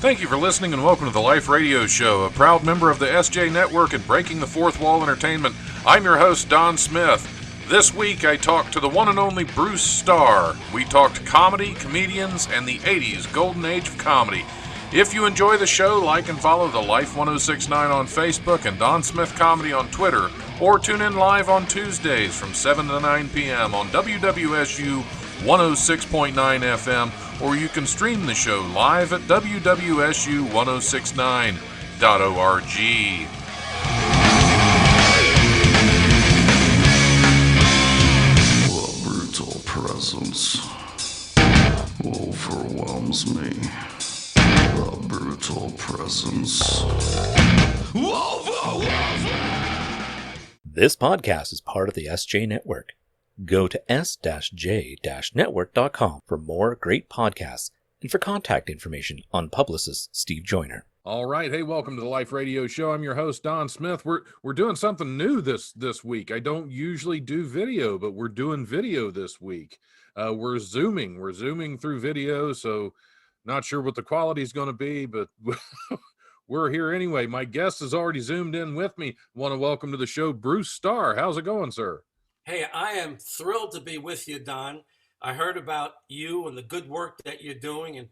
Thank you for listening and welcome to the Life Radio Show, a proud member of the SJ Network and Breaking the Fourth Wall Entertainment. I'm your host, Don Smith. This week I talked to the one and only Bruce Starr. We talked comedy, comedians, and the 80s golden age of comedy. If you enjoy the show, like and follow the Life 1069 on Facebook and Don Smith Comedy on Twitter, or tune in live on Tuesdays from 7 to 9 p.m. on WWSU 106.9 FM, or you can stream the show live at wwsu1069.org. The brutal presence overwhelms me. The brutal presence overwhelms me. This podcast is part of the SJ Network. Go to s-j-network.com for more great podcasts and for contact information on publicist Steve Joyner. All right, hey, welcome to the Life Radio Show. I'm your host, Don Smith. We're doing something new this week. I don't usually do video, but we're doing video this week. We're zooming through video, so not sure what the quality is going to be, but we're here anyway. My guest has already zoomed in with me. Want to welcome to the show Bruce Starr. How's it going, sir? Hey, I am thrilled to be with you, Don. I heard about you and the good work that you're doing and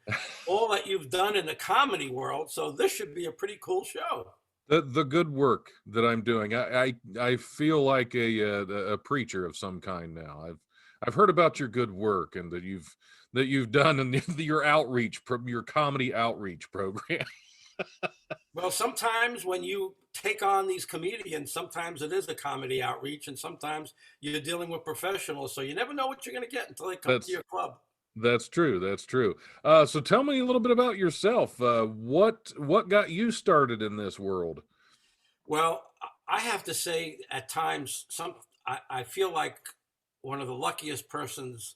all that you've done in the comedy world. So this should be a pretty cool show. The good work that I'm doing. I feel like a preacher of some kind now. I've heard about your good work and that you've done in your outreach, your comedy outreach program. Well, sometimes when you take on these comedians, sometimes it is a comedy outreach and sometimes you're dealing with professionals. So you never know what you're going to get until they come to your club. That's true. So tell me a little bit about yourself. What got you started in this world? Well, I have to say at times, I feel like one of the luckiest persons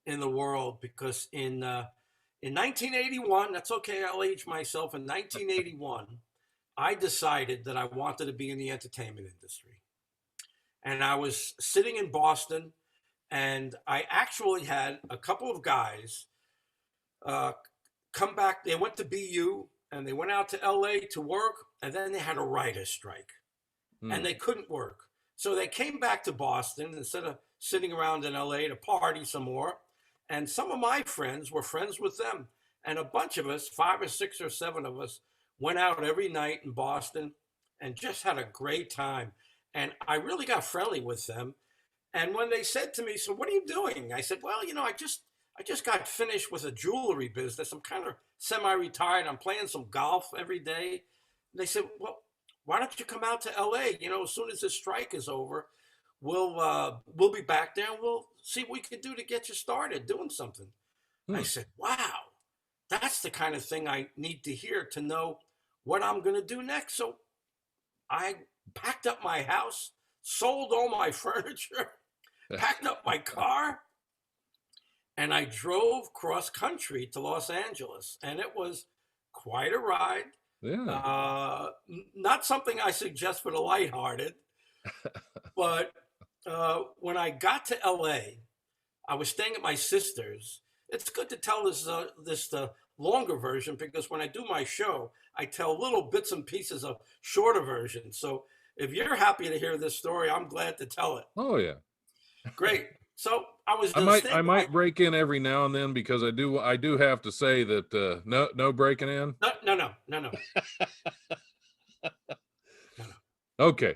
in the world because in 1981, that's okay, I'll age myself. In 1981, I decided that I wanted to be in the entertainment industry. And I was sitting in Boston, and I actually had a couple of guys come back. They went to BU, and they went out to LA to work, and then they had a writer's strike, and they couldn't work. So they came back to Boston instead of sitting around in LA to party some more. And some of my friends were friends with them. And a bunch of us, 5 or 6 or 7 of us, went out every night in Boston and just had a great time. And I really got friendly with them. And when they said to me, "So what are you doing?" I said, "Well, I just got finished with a jewelry business. I'm kind of semi-retired. I'm playing some golf every day." And they said, "Well, why don't you come out to LA? As soon as this strike is over, we'll be back there and we'll see what we can do to get you started doing something." I said, "Wow, that's the kind of thing I need to hear to know what I'm going to do next." So I packed up my house, sold all my furniture, packed up my car, and I drove cross country to Los Angeles. And it was quite a ride. Yeah. Not something I suggest for the lighthearted, but when I got to LA, I was staying at my sister's. It's good to tell this longer version because when I do my show, I tell little bits and pieces of shorter versions. So if you're happy to hear this story, I'm glad to tell it. Oh yeah. Great. So I might break in every now and then because I do have to say that no breaking in. No. Okay.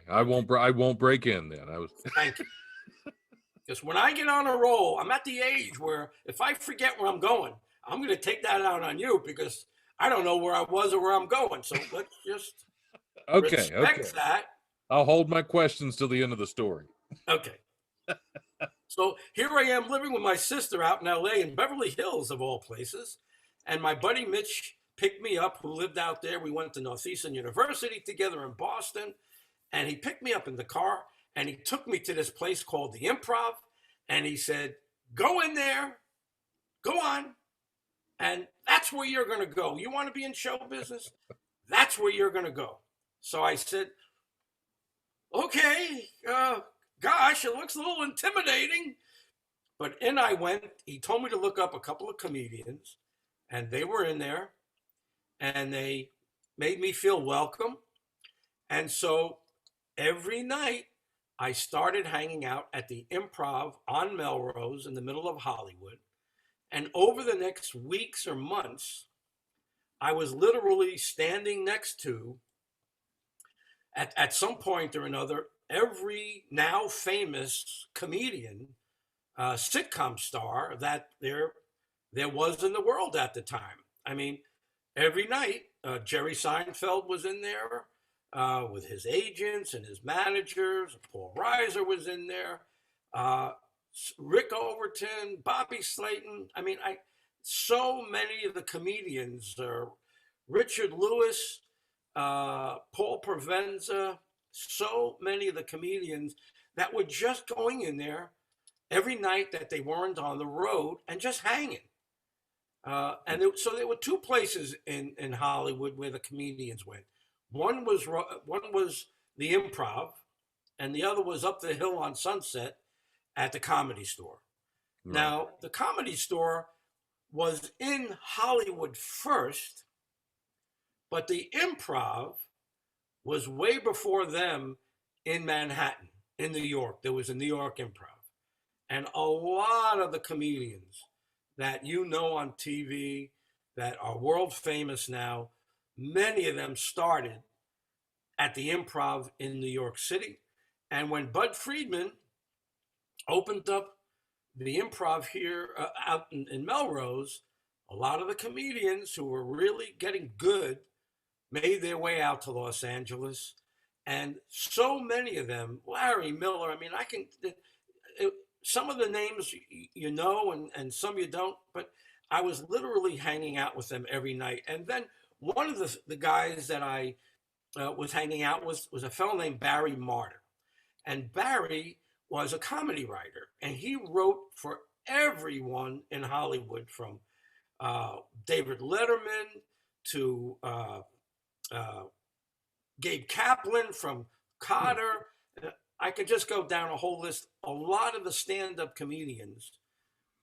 I won't break in then. Thank you. Because when I get on a roll, I'm at the age where if I forget where I'm going, I'm going to take that out on you because I don't know where I was or where I'm going. So let's just respect that. I'll hold my questions till the end of the story. Okay. So here I am living with my sister out in LA in Beverly Hills of all places. And my buddy Mitch picked me up who lived out there. We went to Northeastern University together in Boston. And he picked me up in the car. And he took me to this place called the Improv. And he said, "Go in there, go on. And that's where you're going to go. You want to be in show business? That's where you're going to go." So I said, "Okay, gosh, it looks a little intimidating." But in I went. He told me to look up a couple of comedians. And they were in there. and they made me feel welcome. And so every night I started hanging out at the Improv on Melrose in the middle of Hollywood. And over the next weeks or months, I was literally standing next to, at some point or another, every now famous comedian, sitcom star that there was in the world at the time. I mean, every night, Jerry Seinfeld was in there with his agents and his managers. Paul Reiser was in there. Uh, Rick Overton, Bobby Slayton. I mean, so many of the comedians, Richard Lewis, Paul Provenza, so many of the comedians that were just going in there every night that they weren't on the road and just hanging. So there were two places in Hollywood where the comedians went. One was the Improv, and the other was up the hill on Sunset at the Comedy Store. Right. Now, the Comedy Store was in Hollywood first, but the Improv was way before them in Manhattan, in New York. There was a New York Improv. And a lot of the comedians that you know on TV that are world famous now, many of them started at the Improv in New York City. And when Bud Friedman opened up the Improv here out in Melrose, a lot of the comedians who were really getting good made their way out to Los Angeles. And so many of them, Larry Miller, I mean, some of the names you know and some you don't, but I was literally hanging out with them every night. And then one of the guys that I was hanging out with was a fellow named Barry Martyr. And Barry was a comedy writer, and he wrote for everyone in Hollywood, from David Letterman to Gabe Kaplan, from Cotter. I could just go down a whole list. A lot of the stand-up comedians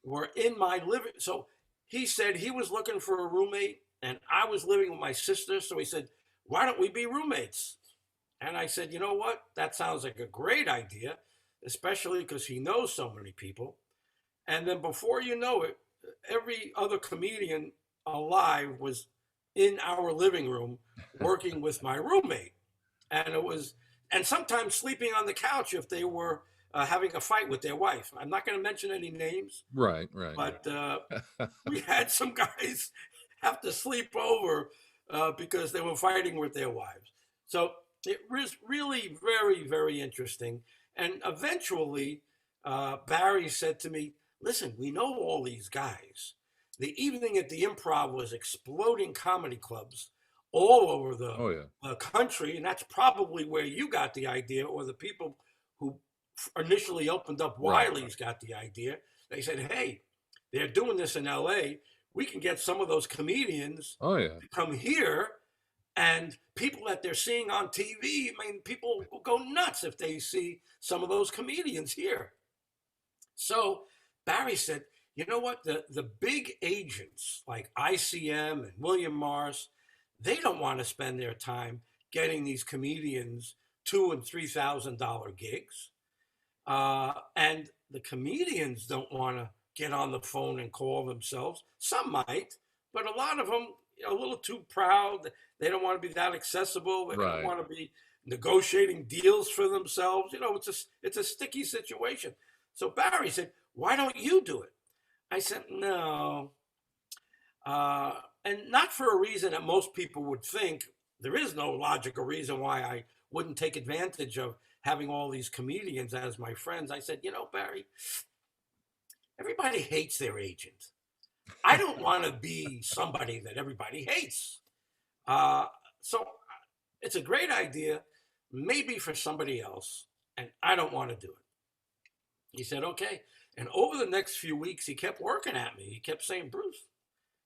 were in my living. So he said he was looking for a roommate, and I was living with my sister. So he said, "Why don't we be roommates?" And I said, "You know what? That sounds like a great idea, especially because he knows so many people." And then before you know it, every other comedian alive was in our living room working with my roommate. And sometimes sleeping on the couch if they were having a fight with their wife. I'm not going to mention any names. Right. But we had some guys have to sleep over because they were fighting with their wives. So it was really very, very interesting. And eventually, Barry said to me, "Listen, we know all these guys. The evening at the Improv was exploding comedy clubs all over the country, and that's probably where you got the idea, or the people who initially opened up Wiley's got the idea." They said, "Hey, they're doing this in LA. We can get some of those comedians to come here, and people that they're seeing on TV, I mean, people will go nuts if they see some of those comedians here." So Barry said, "You know what? The big agents like ICM and William Morris, they don't want to spend their time getting these comedians $2,000 and $3,000 gigs. And the comedians don't want to get on the phone and call themselves. Some might, but a lot of them a little too proud. They don't want to be that accessible. They don't want to be negotiating deals for themselves. You know, it's a sticky situation." So Barry said, "Why don't you do it?" I said, "No." And not for a reason that most people would think. There is no logical reason why I wouldn't take advantage of having all these comedians as my friends. I said, "You know, Barry, everybody hates their agent. I don't want to be somebody that everybody hates. So it's a great idea, maybe for somebody else, and I don't want to do it." He said, "Okay." And over the next few weeks, he kept working at me. He kept saying, "Bruce,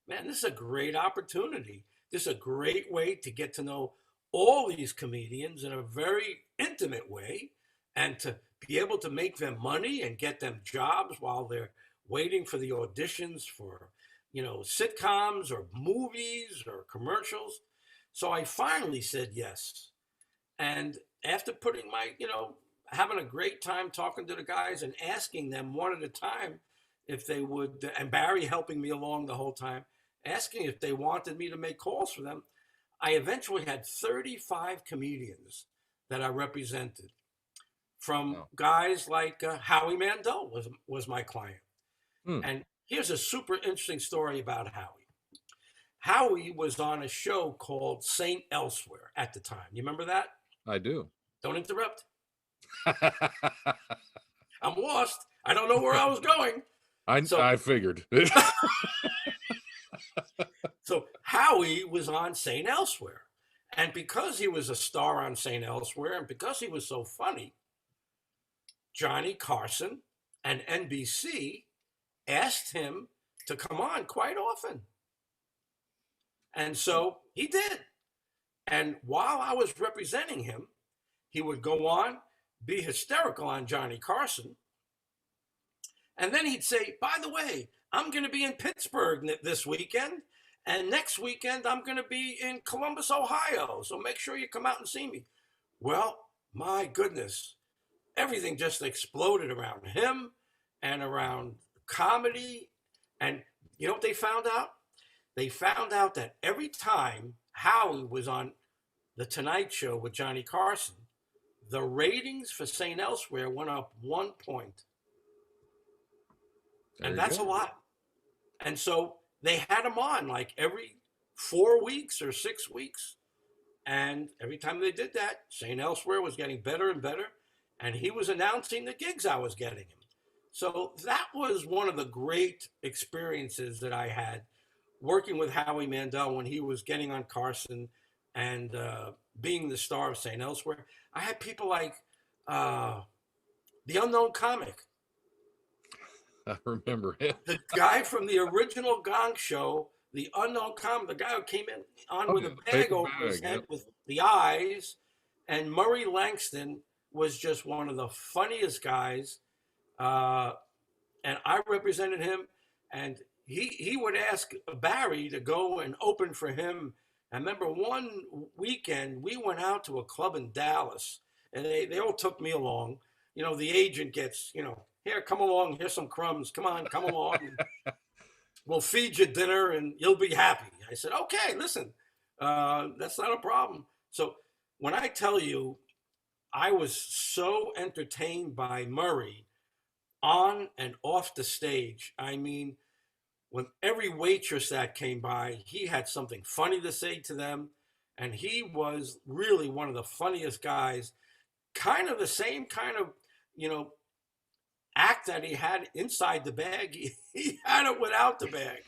man, this is a great opportunity. This is a great way to get to know all these comedians in a very intimate way, and to be able to make them money and get them jobs while they're waiting for the auditions for sitcoms or movies or commercials. So I finally said yes. And after putting having a great time talking to the guys and asking them one at a time if they would, and Barry helping me along the whole time, asking if they wanted me to make calls for them, I eventually had 35 comedians that I represented, from guys like Howie Mandel was my client. Hmm. And here's a super interesting story about Howie. Howie was on a show called Saint Elsewhere at the time. You remember that? I do. Don't interrupt. I'm lost. I don't know where I was going. I figured. So Howie was on Saint Elsewhere. And because he was a star on Saint Elsewhere, and because he was so funny, Johnny Carson and NBC asked him to come on quite often. And so he did. And while I was representing him, he would go on, be hysterical on Johnny Carson. And then he'd say, by the way, I'm going to be in Pittsburgh this weekend. And next weekend, I'm going to be in Columbus, Ohio. So make sure you come out and see me. Well, my goodness, everything just exploded around him and around comedy. And you know what they found out? They found out that every time Howie was on The Tonight Show with Johnny Carson, the ratings for St. Elsewhere went up 1 point. And that's a lot. And so they had him on like every 4 weeks or 6 weeks. And every time they did that, St. Elsewhere was getting better and better. And he was announcing the gigs I was getting him. So that was one of the great experiences that I had working with Howie Mandel when he was getting on Carson and being the star of St. Elsewhere. I had people like the Unknown Comic. I remember him. The guy from the original Gong Show, the Unknown Comic, the guy who came in on with a bag over his head with the eyes. And Murray Langston was just one of the funniest guys. And I represented him. And he would ask Barry to go and open for him. I remember one weekend we went out to a club in Dallas, and they all took me along. The agent gets, here, come along, here's some crumbs. Come on, come along. We'll feed you dinner and you'll be happy. I said, okay, listen, that's not a problem. So when I tell you, I was so entertained by Murray on and off the stage. I mean, when every waitress that came by, he had something funny to say to them. And he was really one of the funniest guys, kind of the same kind of, act that he had inside the bag. He had it without the bag.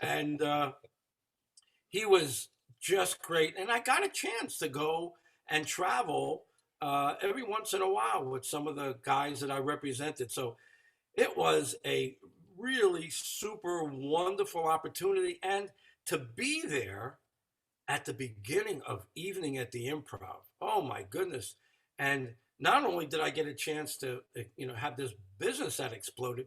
And he was just great. And I got a chance to go and travel every once in a while with some of the guys that I represented. So it was a really super wonderful opportunity, and to be there at the beginning of Evening at the Improv. Oh my goodness. And not only did I get a chance to have this business that exploded,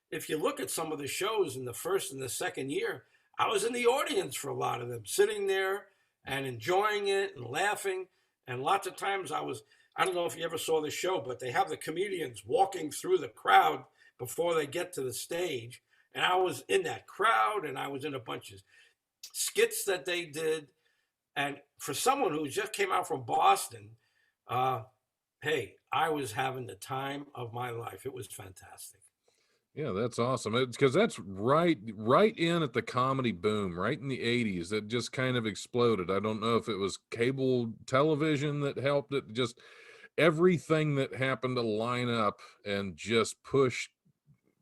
if you look at some of the shows in the first and the second year, I was in the audience for a lot of them, sitting there and enjoying it and laughing. And lots of times I don't know if you ever saw the show, but they have the comedians walking through the crowd before they get to the stage. And I was in that crowd, and I was in a bunch of skits that they did. And for someone who just came out from Boston, hey, I was having the time of my life. It was fantastic. Yeah, that's awesome. Because that's right in at the comedy boom, right in the 80s. It just kind of exploded. I don't know if it was cable television that helped it. Just everything that happened to line up and just push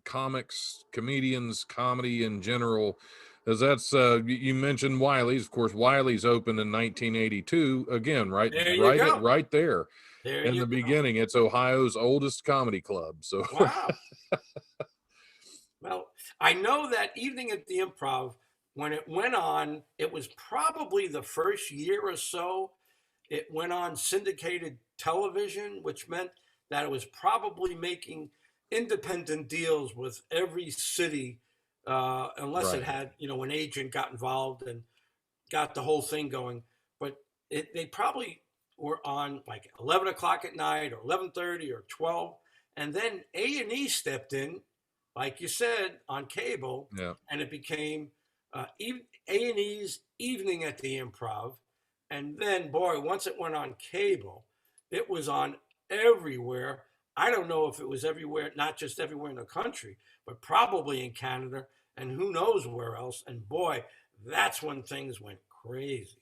comics, comedians, comedy in general. As that's you mentioned Wiley's. Of course, Wiley's opened in 1982. Again, right there in the beginning. It's Ohio's oldest comedy club. So wow. Well, I know that Evening at the Improv, when it went on, it was probably the first year or so. It went on syndicated television, which meant that it was probably making independent deals with every city unless it had, an agent got involved and got the whole thing going. But they probably were on like 11 o'clock at night or 11:30 or 12. And then A&E stepped in, like you said, on cable. Yeah. And it became A&E's Evening at the Improv. And then, boy, once it went on cable, it was on everywhere. I don't know if it was everywhere, not just everywhere in the country, but probably in Canada and who knows where else. And boy, that's when things went crazy.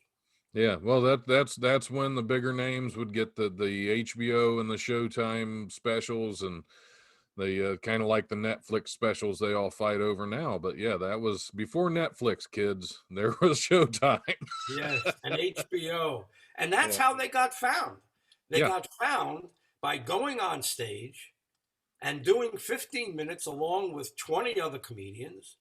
Yeah, well, that's when the bigger names would get the HBO and the Showtime specials, and they kind of like the Netflix specials they all fight over now. But yeah, that was before Netflix, kids. There was Showtime. Yes, and HBO. And that's Yeah. how they got found. They Yeah. got found by going on stage and doing 15 minutes along with 20 other comedians.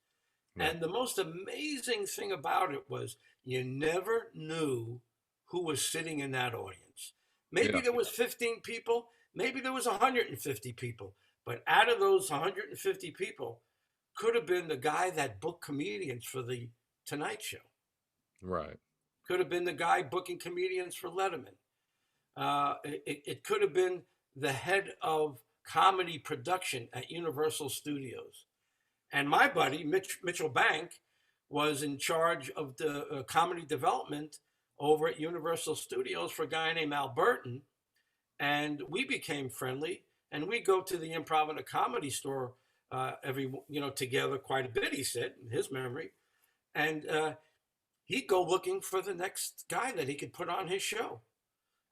Yeah. And the most amazing thing about it was you never knew who was sitting in that audience. Maybe Yeah. there was 15 people, maybe there was 150 people, but out of those 150 people could have been the guy that booked comedians for the Tonight Show. Right. Could have been the guy booking comedians for Letterman. It could have been the head of comedy production at Universal Studios. And my buddy, Mitchell Bank, was in charge of the comedy development over at Universal Studios for a guy named Al Burton. And we became friendly. And we go to the Improv and a Comedy Store together quite a bit, he said, in his memory. And he'd go looking for the next guy that he could put on his show.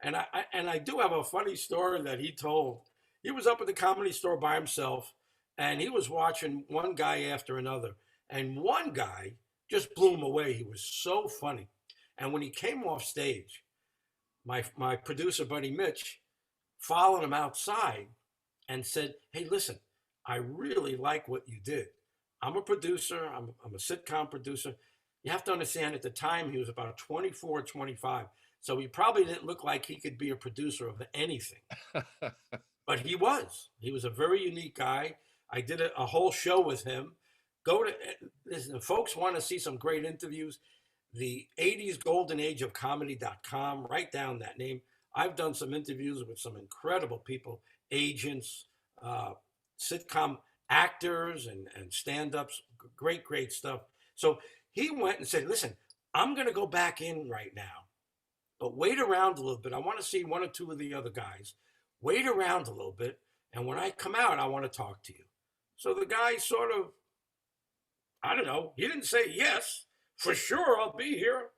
And I do have a funny story that he told. He was up at the Comedy Store by himself, and he was watching one guy after another. And one guy just blew him away. He was so funny. And when he came off stage, my producer buddy Mitch followed him outside and said, "Hey, listen, I really like what you did. I'm a producer. I'm a sitcom producer. You have to understand, at the time, he was about 24, 25. So he probably didn't look like he could be a producer of anything. But he was. He was a very unique guy. I did a whole show with him. Go to, listen, if folks want to see some great interviews, the 80s Golden Age of Comedy.com, write down that name. I've done some interviews with some incredible people, agents, sitcom actors, and stand-ups, great stuff. So he went and said, listen, I'm going to go back in right now, but wait around a little bit. I want to see one or two of the other guys. Wait around a little bit, and when I come out, I want to talk to you. So the guy sort of, I don't know, he didn't say yes, for sure, I'll be here.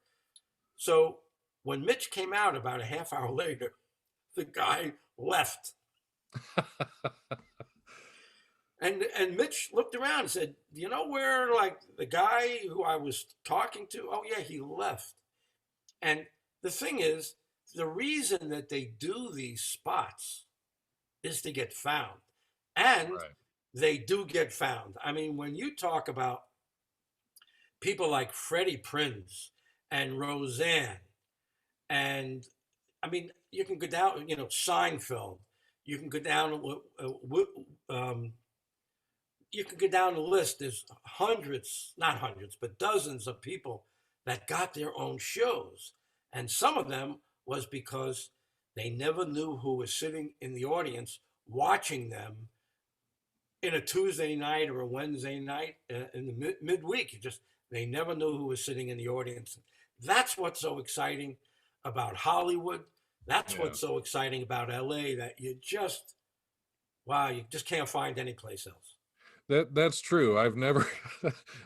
So when Mitch came out about a half hour later, the guy left. And Mitch looked around and said, "Do you know where, like, the guy who I was talking to?" "Oh, yeah, he left." And the thing is, the reason that they do these spots is to get found. And Right. they do get found. I mean, when you talk about people like Freddie Prinze and Roseanne, and I mean, you can go down, Seinfeld, you can go down, you can go down the list. There's hundreds, not hundreds, but dozens of people that got their own shows. And some of them was because they never knew who was sitting in the audience watching them in a Tuesday night or a Wednesday night in the midweek. They never knew who was sitting in the audience. That's what's so exciting about Hollywood. That's what's so exciting about LA, that you just can't find any place else. That's true. I've never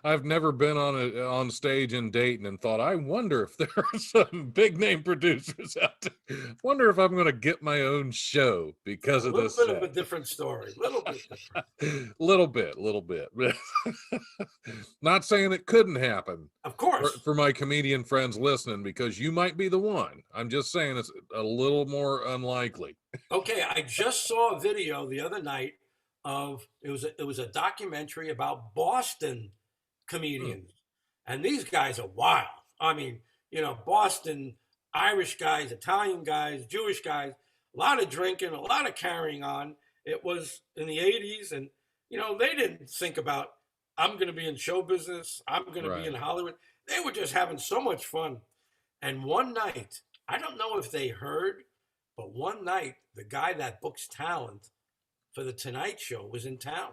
I've never been on stage in Dayton and thought, I wonder if there are some big name producers out there. Wonder if I'm going to get my own show because of this. A little bit of a different story. A little bit different. little bit. Not saying it couldn't happen. Of course. For my comedian friends listening, because you might be the one. I'm just saying it's a little more unlikely. Okay, I just saw a video the other night of it was a documentary about Boston comedians, and these guys are wild. I mean, Boston, Irish guys, Italian guys, Jewish guys, a lot of drinking, a lot of carrying on. It was in the 80s, and they didn't think about I'm going to be in show business. I'm going to be in Right. Hollywood. They were just having so much fun. And one night, I don't know if they heard, but one night, the guy that books talent for the Tonight Show was in town.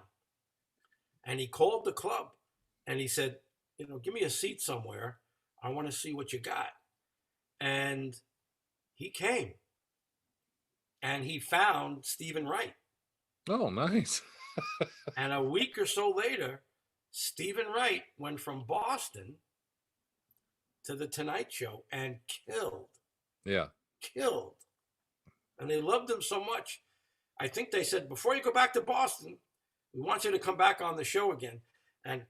And he called the club and he said, give me a seat somewhere. I want to see what you got. And he came and he found Stephen Wright. Oh, nice. And a week or so later, Stephen Wright went from Boston to the Tonight Show and killed. Yeah. Killed. And they loved him so much. I think they said, before you go back to Boston, we want you to come back on the show again. And,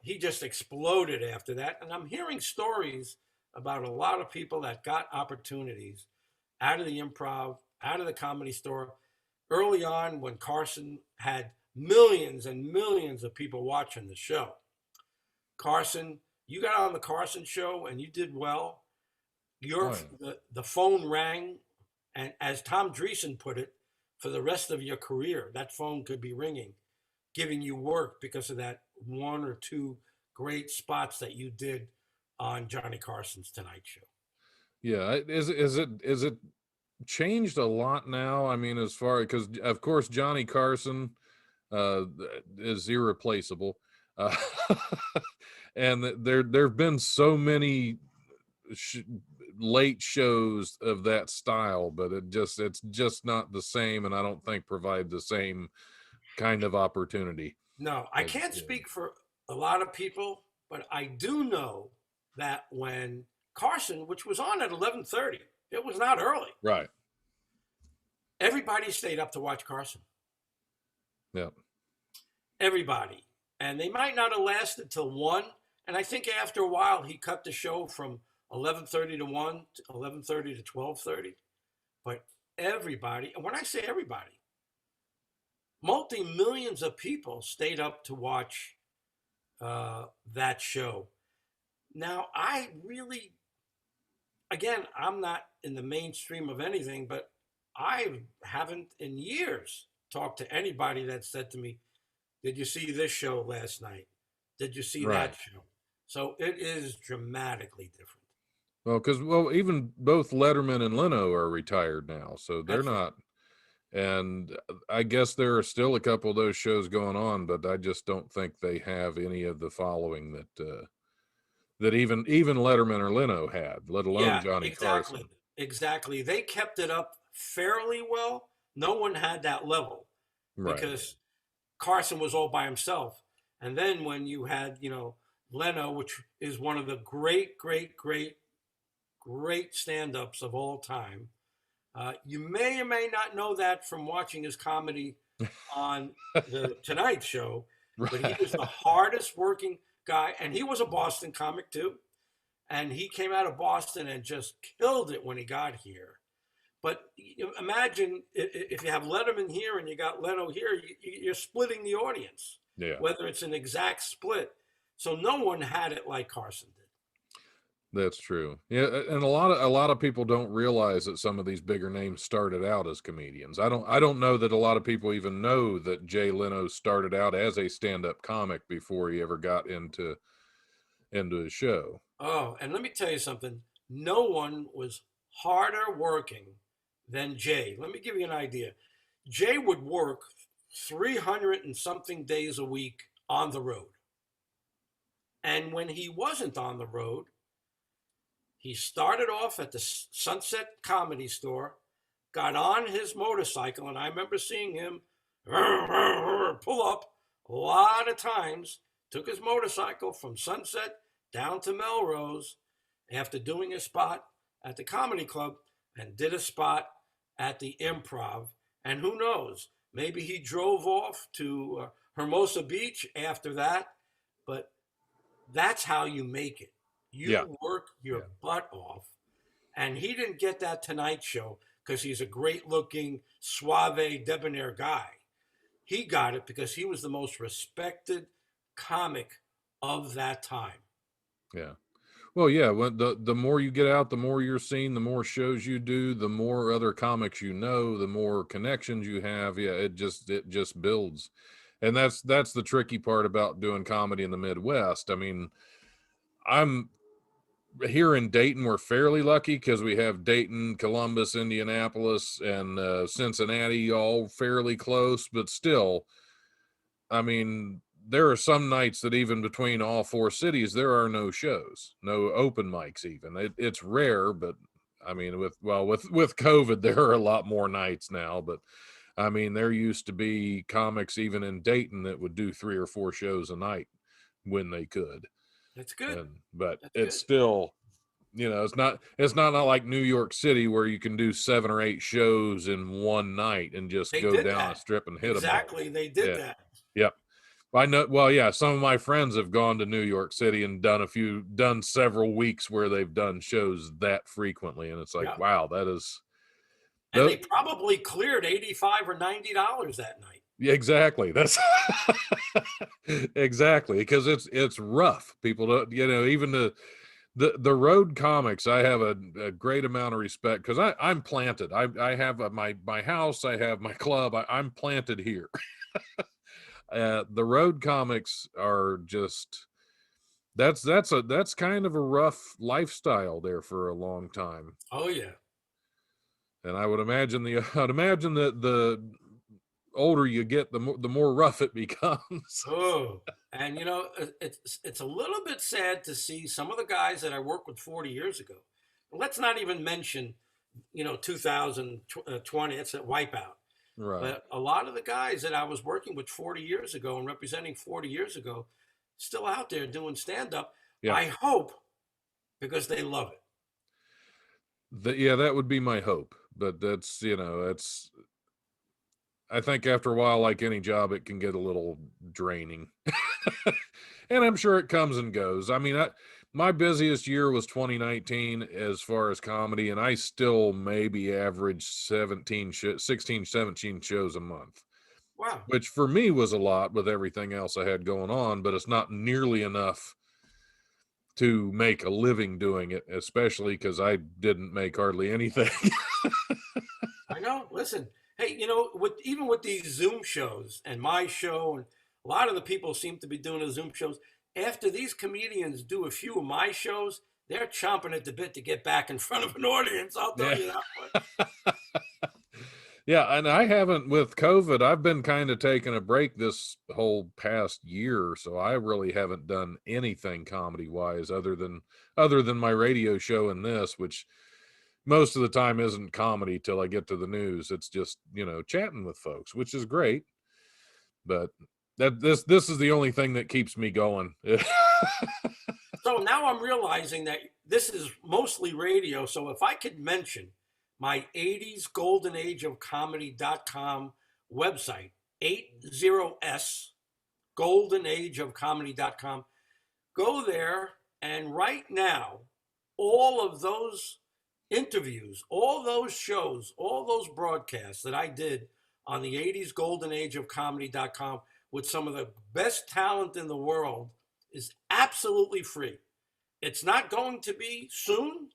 he just exploded after that. And I'm hearing stories about a lot of people that got opportunities out of the improv, out of the Comedy Store. Early on, when Carson had millions and millions of people watching the show. Carson, you got on the Carson show and you did well. The phone rang, and as Tom Dreesen put it, for the rest of your career, that phone could be ringing, giving you work because of that one or two great spots that you did on Johnny Carson's Tonight Show. Yeah. Is it changed a lot now? I mean, as far, because of course Johnny Carson is irreplaceable, and there've been so many late shows of that style, but it's just not the same, and I don't think provide the same kind of opportunity. No, I can't speak for a lot of people, but I do know that when Carson, which was on at 11:30, it was not early. Right. Everybody stayed up to watch Carson. Yeah. Everybody. And they might not have lasted till 1. And I think after a while, he cut the show from 11:30 to 1 to 11:30 to 12:30. But everybody, and when I say everybody, multi-millions of people stayed up to watch that show. Now, I really, again, I'm not in the mainstream of anything, but I haven't in years talked to anybody that said to me, did you see this show last night? Did you see that show? So it is dramatically different. Well, because even both Letterman and Leno are retired now, so they're not. And I guess there are still a couple of those shows going on, but I just don't think they have any of the following that even Letterman or Leno had, let alone Johnny Carson. Exactly. They kept it up fairly well. No one had that level because Carson was all by himself. And then when you had, Leno, which is one of the great stand-ups of all time. You may or may not know that from watching his comedy on the Tonight Show, but he was the hardest working guy, and he was a Boston comic too. And he came out of Boston and just killed it when he got here. But imagine if you have Letterman here and you got Leno here, you're splitting the audience, whether it's an exact split. So no one had it like Carson did. That's true. Yeah, and a lot of people don't realize that some of these bigger names started out as comedians. I don't know that a lot of people even know that Jay Leno started out as a stand-up comic before he ever got into his show. Oh, and let me tell you something. No one was harder working than Jay. Let me give you an idea. Jay would work 300 and something days a week on the road. And when he wasn't on the road, he started off at the Sunset Comedy Store, got on his motorcycle, and I remember seeing him pull up a lot of times, took his motorcycle from Sunset down to Melrose after doing a spot at the Comedy Club and did a spot at the Improv. And who knows, maybe he drove off to Hermosa Beach after that, but that's how you make it. You work your butt off. And he didn't get that Tonight Show because he's a great looking, suave, debonair guy. He got it because he was the most respected comic of that time. Yeah. Well, yeah, when the more you get out, the more you're seen, the more shows you do, the more other comics you know, the more connections you have. Yeah, it just builds. And that's the tricky part about doing comedy in the Midwest. I mean, I'm here in Dayton, we're fairly lucky because we have Dayton, Columbus, Indianapolis, and Cincinnati all fairly close, but still, I mean, there are some nights that even between all four cities, there are no shows, no open mics even. It's rare, but I mean, with COVID, there are a lot more nights now, but I mean, there used to be comics even in Dayton that would do 3 or 4 shows a night when they could. That's good. But That's it's good. still, it's not like New York City where you can do 7 or 8 shows in one night and just They go did down a that. strip and hit them all. Exactly. They did Yeah. that. Yep. I know. Well, yeah, some of my friends have gone to New York City and done several weeks where they've done shows that frequently. And it's like, Yeah. wow, that is, And they probably cleared $85 or $90 that night. yeah, exactly. That's exactly, because it's rough. People don't, even the road comics. I have a great amount of respect because I'm planted. I have my house. I have my club. I'm planted here. The road comics are just that's kind of a rough lifestyle there for a long time. Oh yeah. And I would imagine I'd imagine that the older you get, the more rough it becomes. Oh, and it's a little bit sad to see some of the guys that I worked with 40 years ago. Let's not even mention, 2020. It's a wipeout. Right. But a lot of the guys that I was working with 40 years ago and representing 40 years ago, still out there doing stand up. Yeah. I hope because they love it. Yeah, that would be my hope. But that's, it's, I think after a while, like any job, it can get a little draining. And I'm sure it comes and goes. I mean, my busiest year was 2019 as far as comedy, and I still maybe average 16, 17 shows a month. Wow. Which for me was a lot with everything else I had going on, but it's not nearly enough to make a living doing it, especially because I didn't make hardly anything. I know. Listen, hey, even with these Zoom shows and my show, and a lot of the people seem to be doing the Zoom shows. After these comedians do a few of my shows, they're chomping at the bit to get back in front of an audience. I'll tell you that much. Yeah, and I haven't, with COVID, I've been kind of taking a break this whole past year, so I really haven't done anything comedy wise other than my radio show and this, which most of the time isn't comedy till I get to the news. It's just, chatting with folks, which is great. But this is the only thing that keeps me going. So now I'm realizing that this is mostly radio. So if I could mention my 80s golden age of comedy.com website, 80s golden age of comedy.com, go there, and right now, all of those interviews, all those shows, all those broadcasts that I did on the 80s golden age of comedy.com with some of the best talent in the world is absolutely free. It's not going to be soon,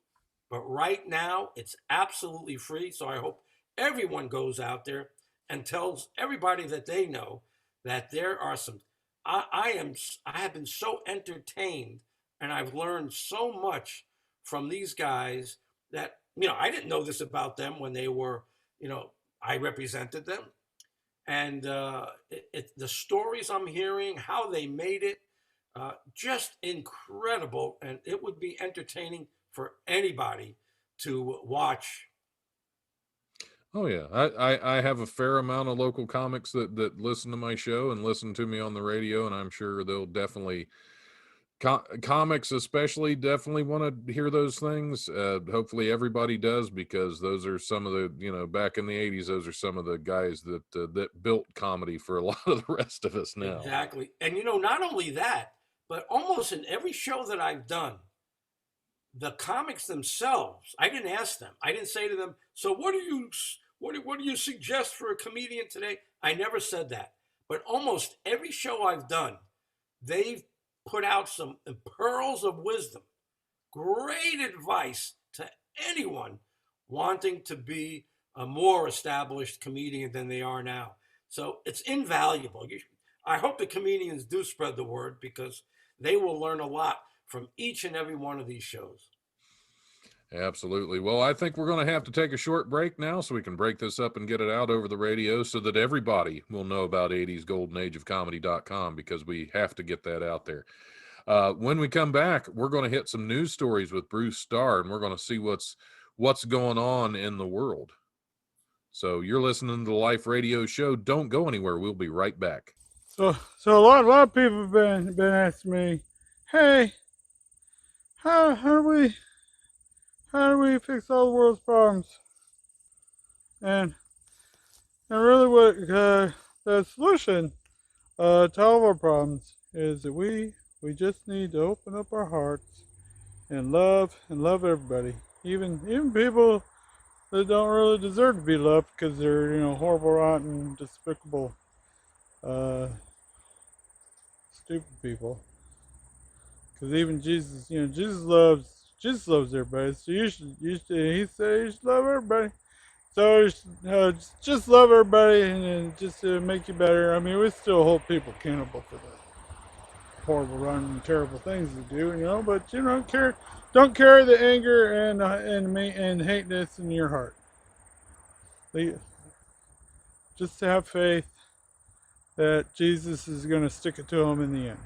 but right now it's absolutely free. So I hope everyone goes out there and tells everybody that they know that there are some. I have been so entertained, and I've learned so much from these guys that I didn't know this about them when they were, I represented them, and the stories I'm hearing, how they made it, just incredible, and it would be entertaining for anybody to watch. Oh yeah, I have a fair amount of local comics that listen to my show and listen to me on the radio, and I'm sure they'll definitely comics especially definitely want to hear those things. Hopefully everybody does, because those are some of the, back in the 80s, those are some of the guys that built comedy for a lot of the rest of us now. Exactly. And not only that, but almost in every show that I've done, the comics themselves, I didn't ask them. I didn't say to them, so what do you suggest for a comedian today? I never said that. But almost every show I've done, they've put out some pearls of wisdom, great advice to anyone wanting to be a more established comedian than they are now. So it's invaluable. I hope the comedians do spread the word because they will learn a lot from each and every one of these shows. Absolutely. Well, I think we're going to have to take a short break now so we can break this up and get it out over the radio so that everybody will know about 80s Golden Age of Comedy.com, because we have to get that out there. When we come back, we're going to hit some news stories with Bruce Starr, and we're going to see what's going on in the world. So you're listening to the Life Radio Show. Don't go anywhere. We'll be right back. So a lot of people have been asking me, hey, how do we fix all the world's problems? And really, what the solution to all of our problems is that we just need to open up our hearts and love everybody, even people that don't really deserve to be loved because they're horrible, rotten, despicable, stupid people. Because even Jesus, Jesus loves everybody. So he said you should love everybody. So just love everybody and just make you better. I mean, we still hold people accountable for the horrible, rotten, terrible things they do, but don't carry the anger and hateness in your heart. Just have faith that Jesus is going to stick it to them in the end.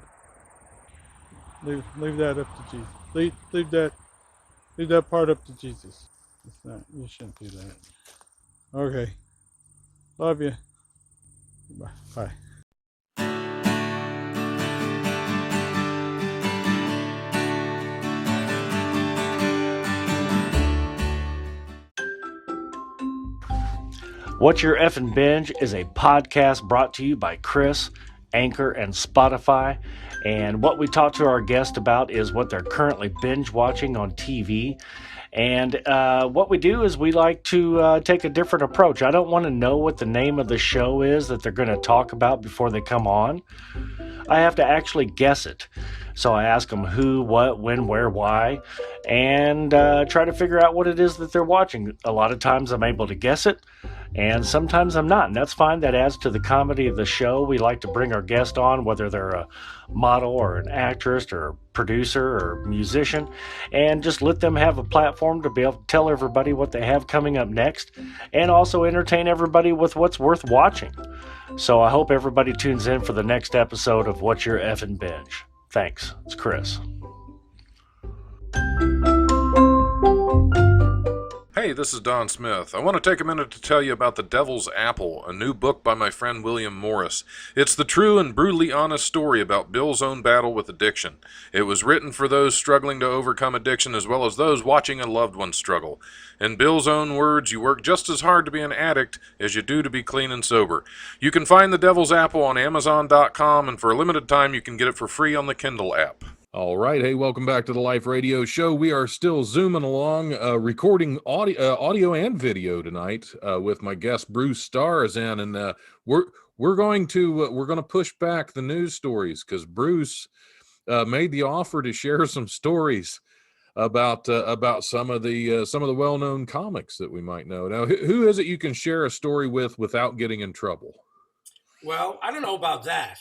Leave that up to Jesus. Leave that part up to Jesus. You shouldn't do that. Okay. Love you. Bye. What's Your Effin' Binge is a podcast brought to you by Chris, Anchor, and Spotify. And what we talk to our guest about is what they're currently binge watching on TV. And what we do is we like to take a different approach. I don't want to know what the name of the show is that they're going to talk about before they come on. I have to actually guess it. So I ask them who, what, when, where, why, and try to figure out what it is that they're watching. A lot of times I'm able to guess it, and sometimes I'm not, and that's fine. That adds to the comedy of the show. We like to bring our guest on, whether they're a model or an actress or a producer or musician, and just let them have a platform to be able to tell everybody what they have coming up next, and also entertain everybody with what's worth watching. So I hope everybody tunes in for the next episode of What's Your Effin' Binge. Thanks. It's Chris. Hey, this is Don Smith. I want to take a minute to tell you about The Devil's Apple, a new book by my friend William Morris. It's the true and brutally honest story about Bill's own battle with addiction. It was written for those struggling to overcome addiction as well as those watching a loved one struggle. In Bill's own words, you work just as hard to be an addict as you do to be clean and sober. You can find The Devil's Apple on Amazon.com, and for a limited time you can get it for free on the Kindle app. All right. Hey, welcome back to the Life Radio Show. We are still zooming along, recording audio and video tonight with my guest Bruce Starr is in, and we're going to push back the news stories because Bruce made the offer to share some stories about some of the well-known comics that we might know. Now, who is it you can share a story with without getting in trouble? Well, I don't know about that,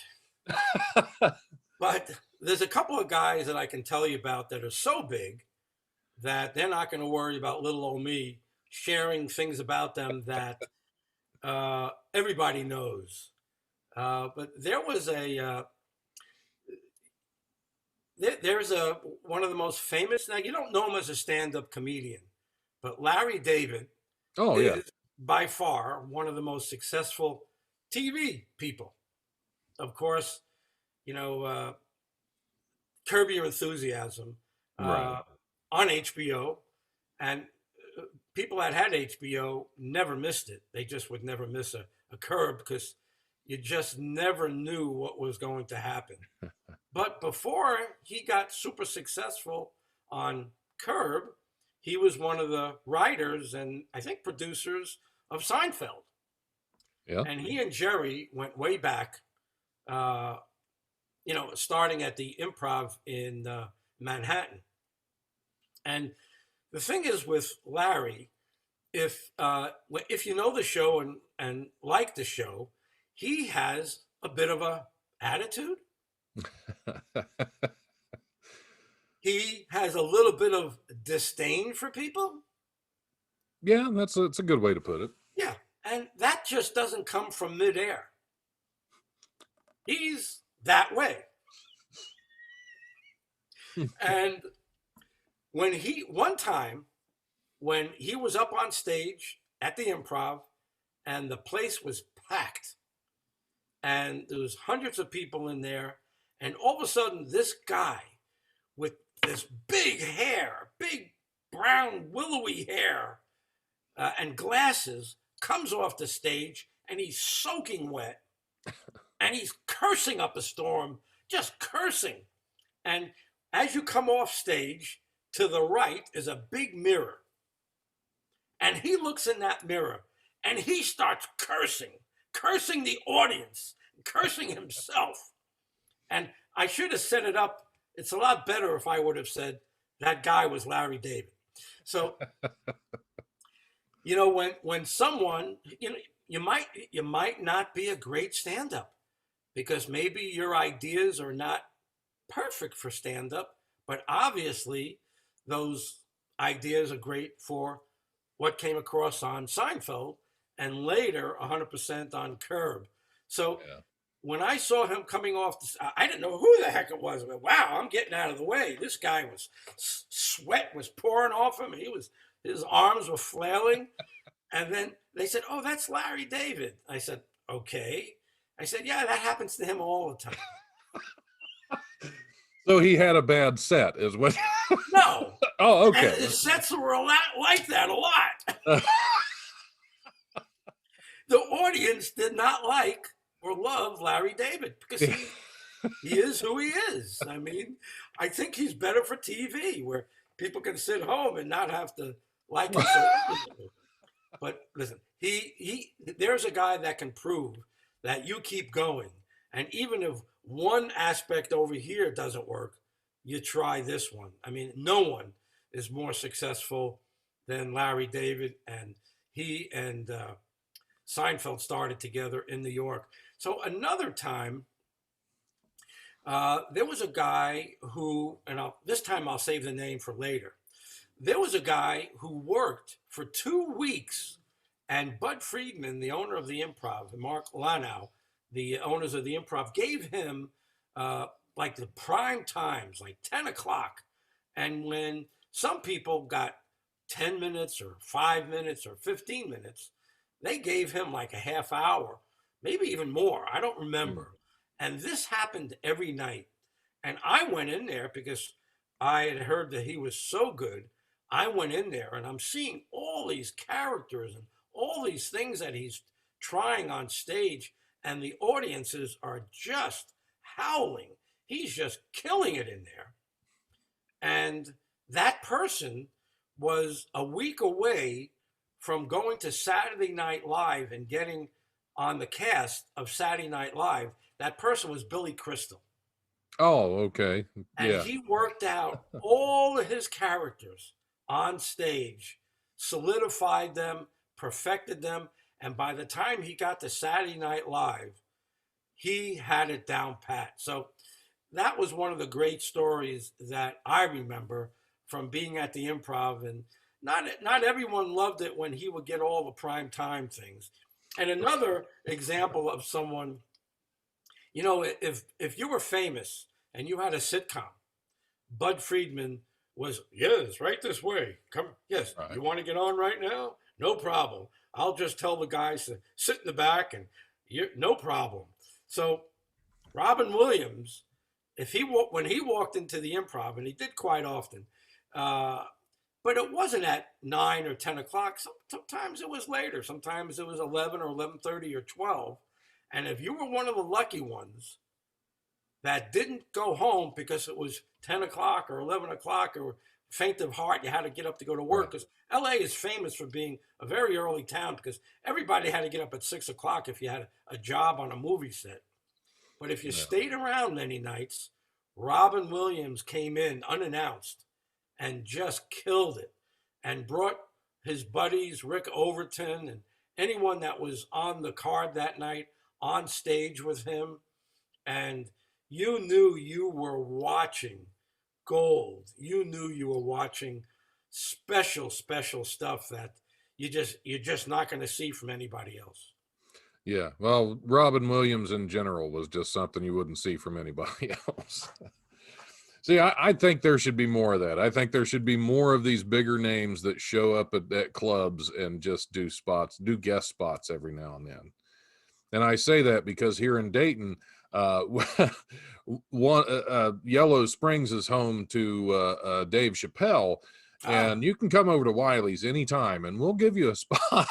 but there's a couple of guys that I can tell you about that are so big that they're not going to worry about little old me sharing things about them that everybody knows. But there was there's one of the most famous. Now you don't know him as a stand-up comedian, but Larry David is by far one of the most successful TV people. Of course, Curb Your Enthusiasm Right. on HBO, and people that had HBO never missed it. They just would never miss a Curb because you just never knew what was going to happen. But before he got super successful on Curb, he was one of the writers and I think producers of Seinfeld. Yeah. And he and Jerry went way back, starting at the Improv in Manhattan. And the thing is with Larry, if you know the show and like the show, he has a bit of a attitude. He has a little bit of disdain for people. Yeah, it's a good way to put it. Yeah. And that just doesn't come from midair. He's that way. And one time, when he was up on stage at the Improv and the place was packed and there was hundreds of people in there, and all of a sudden this guy with this big hair, big brown willowy hair, and glasses comes off the stage, and he's soaking wet and he's cursing up a storm, just cursing. And as you come off stage, to the right is a big mirror. And he looks in that mirror and he starts cursing the audience, cursing himself. And I should have set it up. It's a lot better if I would have said that guy was Larry David. So, when someone, you might not be a great stand-up because maybe your ideas are not perfect for stand-up, but obviously those ideas are great for what came across on Seinfeld and later 100% on Curb. So when I saw him coming off, I didn't know who the heck it was. I went, wow, I'm getting out of the way. This guy was, sweat was pouring off him. His arms were flailing. And then they said, oh, that's Larry David. I said, okay. I said, yeah, that happens to him all the time. So he had a bad set, is what? No. Oh, okay. And his sets were like that a lot. The audience did not like or love Larry David because he is who he is. I mean, I think he's better for TV where people can sit home and not have to like him. But listen, there's a guy that can prove that you keep going. And even if one aspect over here doesn't work, you try this one. I mean, no one is more successful than Larry David, and he and Seinfeld started together in New York. So another time, there was a guy who, and this time I'll save the name for later. There was a guy who worked for 2 weeks, and Bud Friedman, the owner of the Improv, and Mark Lanow, the owners of the Improv, gave him like the prime times, like 10 o'clock. And when some people got 10 minutes or 5 minutes or 15 minutes, they gave him like a half hour, maybe even more. I don't remember. And this happened every night. And I went in there because I had heard that he was so good. I went in there and I'm seeing all these characters and all these things that he's trying on stage. And the audiences are just howling. He's just killing it in there. And that person was a week away from going to Saturday Night Live and getting on the cast of Saturday Night Live. That person was Billy Crystal. Oh, okay. And he worked out all of his characters on stage, solidified them, perfected them. And by the time he got to Saturday Night Live, he had it down pat. So that was one of the great stories that I remember from being at the Improv. And not everyone loved it when he would get all the prime time things. And another example of someone, if you were famous and you had a sitcom, Bud Friedman was, yes, right this way. Come, yes, right. You want to get on right now? No problem. I'll just tell the guys to sit in the back and no problem. So Robin Williams, when he walked into the Improv, and he did quite often, but it wasn't at 9 or 10 o'clock. Sometimes it was later. Sometimes it was 11 or 11:30 or 12. And if you were one of the lucky ones that didn't go home because it was 10 o'clock or 11 o'clock or faint of heart, you had to get up to go to work, because LA is famous for being a very early town because everybody had to get up at 6 o'clock if you had a job on a movie set. But if you stayed around many nights, Robin Williams came in unannounced and just killed it and brought his buddies, Rick Overton, and anyone that was on the card that night on stage with him. and you knew you were watching gold. You knew you were watching special stuff that you're just not going to see from anybody else. Yeah. Well, Robin Williams in general was just something you wouldn't see from anybody else. See, I think there should be more of that. I think there should be more of these bigger names that show up at clubs and just do guest spots every now and then. And I say that because here in Dayton, Yellow Springs is home to Dave Chappelle, and you can come over to Wiley's anytime, and we'll give you a spot.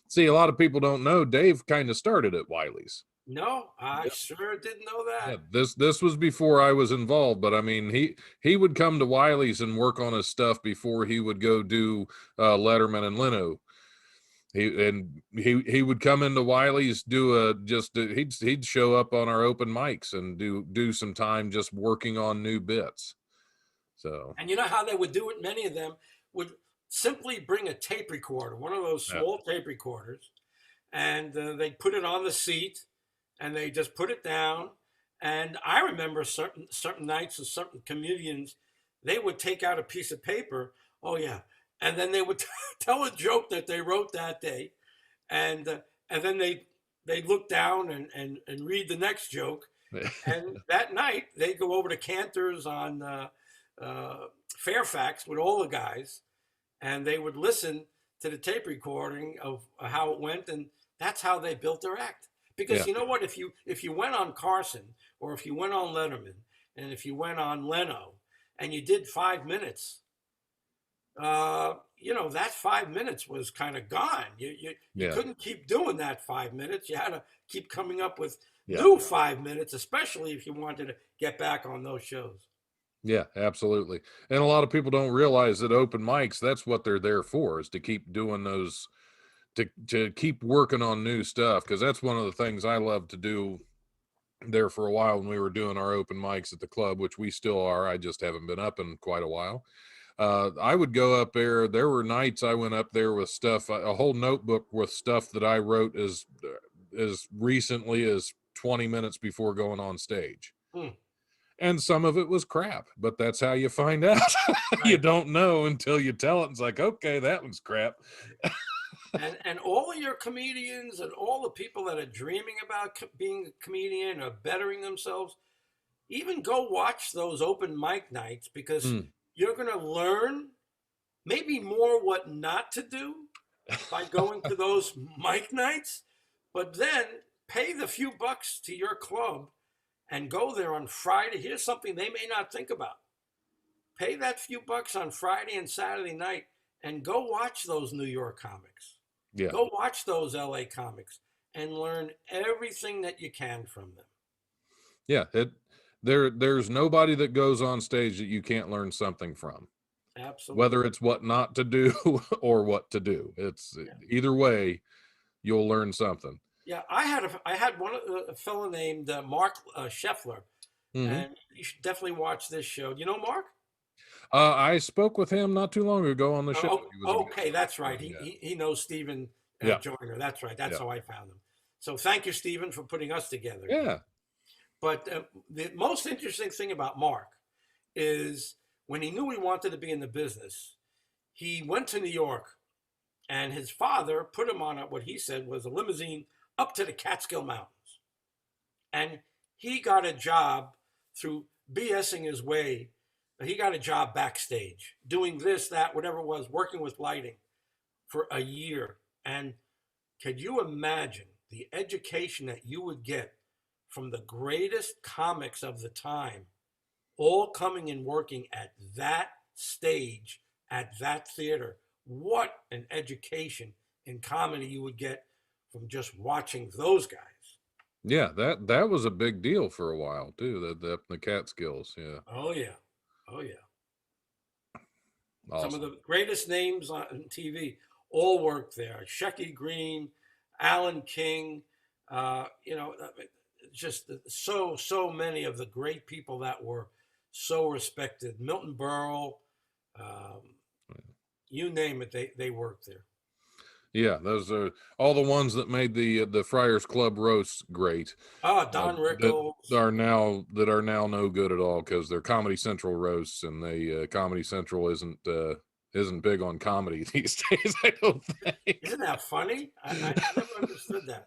See, a lot of people don't know Dave kind of started at Wiley's. No, I sure didn't know that. Yeah, this was before I was involved, but I mean, he would come to Wiley's and work on his stuff before he would go do Letterman and Leno. He would come into Wiley's, he'd show up on our open mics and do some time just working on new bits. So, and you know how they would do it? Many of them would simply bring a tape recorder, one of those small tape recorders, and they'd put it on the seat, and they just put it down. And I remember certain nights with certain comedians, they would take out a piece of paper. Oh yeah. And then they would tell a joke that they wrote that day. And then they'd look down and read the next joke. And that night they'd go over to Cantor's on Fairfax with all the guys, and they would listen to the tape recording of how it went. And that's how they built their act. Because you know what, if you went on Carson, or if you went on Letterman, and if you went on Leno, and you did 5 minutes, that 5 minutes was kind of gone. You couldn't keep doing that 5 minutes. You had to keep coming up with new 5 minutes, especially if you wanted to get back on those shows. Yeah, absolutely. And a lot of people don't realize that open mics, that's what they're there for, is to keep doing those, to keep working on new stuff. Because that's one of the things I love to do there for a while when we were doing our open mics at the club, which we still are. I just haven't been up in quite a while. I would go up there. There were nights I went up there with stuff, a whole notebook with stuff that I wrote as recently as 20 minutes before going on stage. And some of it was crap, but that's how you find out. You don't know until you tell it. It's like, okay, that one's crap. and all of your comedians and all the people that are dreaming about being a comedian or bettering themselves, even go watch those open mic nights, because you're going to learn maybe more what not to do by going to those mic nights, but then pay the few bucks to your club and go there on Friday. Here's something they may not think about. Pay that few bucks on Friday and Saturday night and go watch those New York comics. Yeah. Go watch those LA comics and learn everything that you can from them. Yeah, there's nobody that goes on stage that you can't learn something from. Absolutely. Whether it's what not to do or what to do. It's either way, you'll learn something. Yeah, I had a fellow named Mark Scheffler, and you should definitely watch this show. Do you know Mark? I spoke with him not too long ago on the show. Okay, that's right. He knows Stephen Joyner. That's right. That's how I found him. So thank you, Stephen, for putting us together. Yeah. But the most interesting thing about Mark is when he knew he wanted to be in the business, he went to New York, and his father put him on what he said was a limousine up to the Catskill Mountains. And he got a job through BSing his way. He got a job backstage, doing this, that, whatever it was, working with lighting for a year. And could you imagine the education that you would get from the greatest comics of the time, all coming and working at that stage, at that theater? What an education in comedy you would get from just watching those guys. Yeah, that was a big deal for a while too. The Catskills, yeah. Oh yeah. Awesome. Some of the greatest names on TV all worked there. Shecky Green, Alan King, just so many of the great people that were so respected. Milton Berle, you name it, they worked there. Yeah, those are all the ones that made the Friars Club roasts great. Oh, Don That Rickles. are now no good at all because they're Comedy Central roasts, and they Comedy Central isn't big on comedy these days. I don't think. Isn't that funny? I never understood that.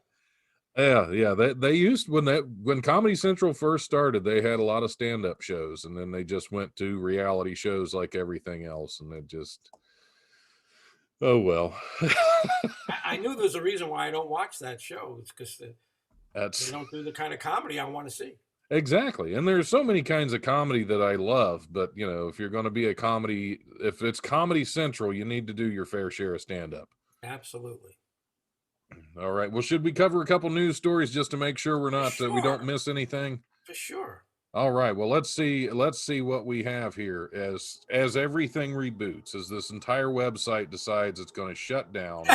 Yeah. They used when Comedy Central first started, they had a lot of stand-up shows, and then they just went to reality shows like everything else, and it just oh well. I knew there's a reason why I don't watch that show. It's because they That's don't do the kind of comedy I want to see. exactly. And there's so many kinds of comedy that I love, but if you're going to be if it's Comedy Central, you need to do your fair share of stand-up. Absolutely. All right. Well, should we cover a couple news stories just to make sure we don't Sure. miss anything? For sure. All right. Well, let's see what we have here as everything reboots, as this entire website decides it's going to shut down.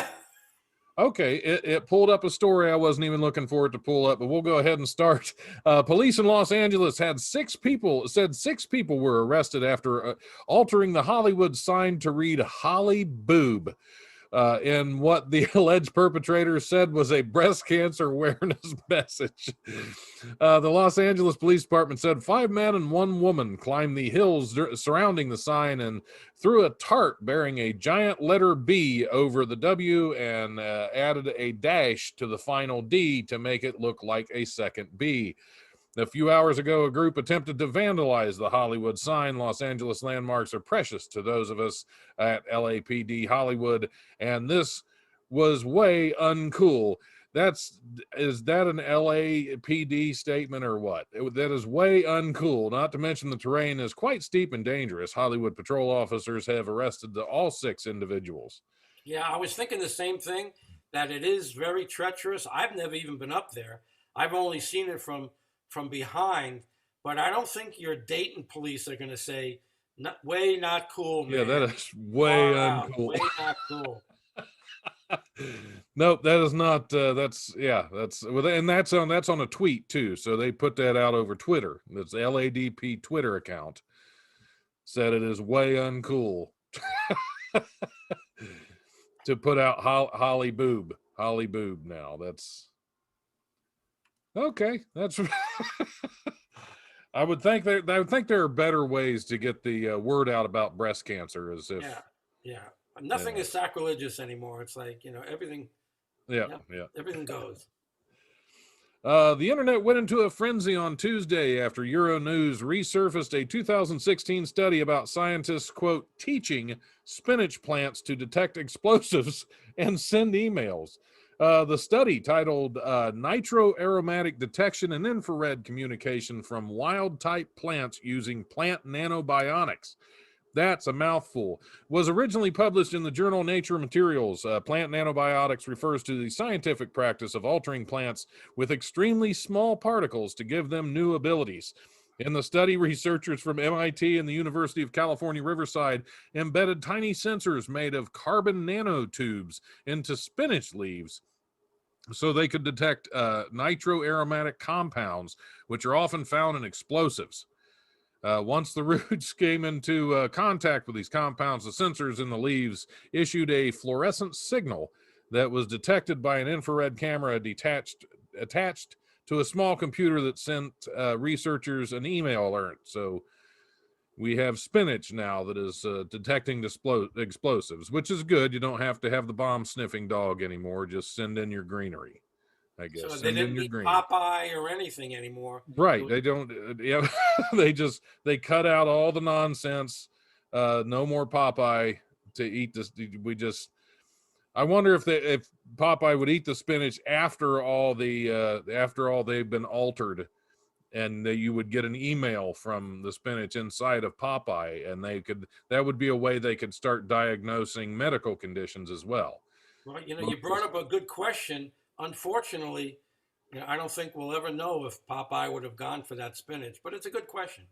Okay, it pulled up a story I wasn't even looking for it to pull up, but we'll go ahead and start. Police in Los Angeles said 6 people were arrested after altering the Hollywood sign to read "Holly Boob." In what the alleged perpetrator said was a breast cancer awareness message. The Los Angeles Police Department said 5 men and 1 woman climbed the hills surrounding the sign and threw a tarp bearing a giant letter B over the W and added a dash to the final D to make it look like a second B. A few hours ago, a group attempted to vandalize the Hollywood sign. Los Angeles landmarks are precious to those of us at LAPD Hollywood, and this was way uncool. Is that an LAPD statement or what? That is way uncool. Not to mention the terrain is quite steep and dangerous. Hollywood patrol officers have arrested all 6 individuals. Yeah, I was thinking the same thing, that it is very treacherous. I've never even been up there. I've only seen it from behind, but I don't think your Dayton police are going to say, way not cool, man. Yeah, that is way Far uncool. Way not cool. Nope, that is not. That's and that's on a tweet too. So they put that out over Twitter. That's LADP Twitter account said it is way uncool to put out Holly Boob now. That's okay. That's I would think there are better ways to get the word out about breast cancer, as if yeah. Nothing is sacrilegious anymore. It's like, everything. Yeah. Everything goes. The internet went into a frenzy on Tuesday after Euronews resurfaced a 2016 study about scientists, quote, teaching spinach plants to detect explosives and send emails. The study, titled Nitro-Aromatic Detection and Infrared Communication from Wild-Type Plants Using Plant Nanobionics. That's a mouthful. Was originally published in the journal Nature Materials. Plant nanobiotics refers to the scientific practice of altering plants with extremely small particles to give them new abilities. In the study, researchers from MIT and the University of California, Riverside embedded tiny sensors made of carbon nanotubes into spinach leaves so they could detect nitro-aromatic compounds, which are often found in explosives. Once the roots came into contact with these compounds, the sensors in the leaves issued a fluorescent signal that was detected by an infrared camera attached to a small computer that sent researchers an email alert. So we have spinach now that is detecting explosives, which is good. You don't have to have the bomb-sniffing dog anymore. Just send in your greenery, I guess. So they didn't need Popeye or anything anymore. Right. They don't. Yeah. they cut out all the nonsense. No more Popeye to eat this. I wonder if Popeye would eat the spinach after all they've been altered, and you would get an email from the spinach inside of Popeye, and that would be a way they could start diagnosing medical conditions as well. Well, you brought up a good question. Unfortunately, I don't think we'll ever know if Popeye would have gone for that spinach, but it's a good question.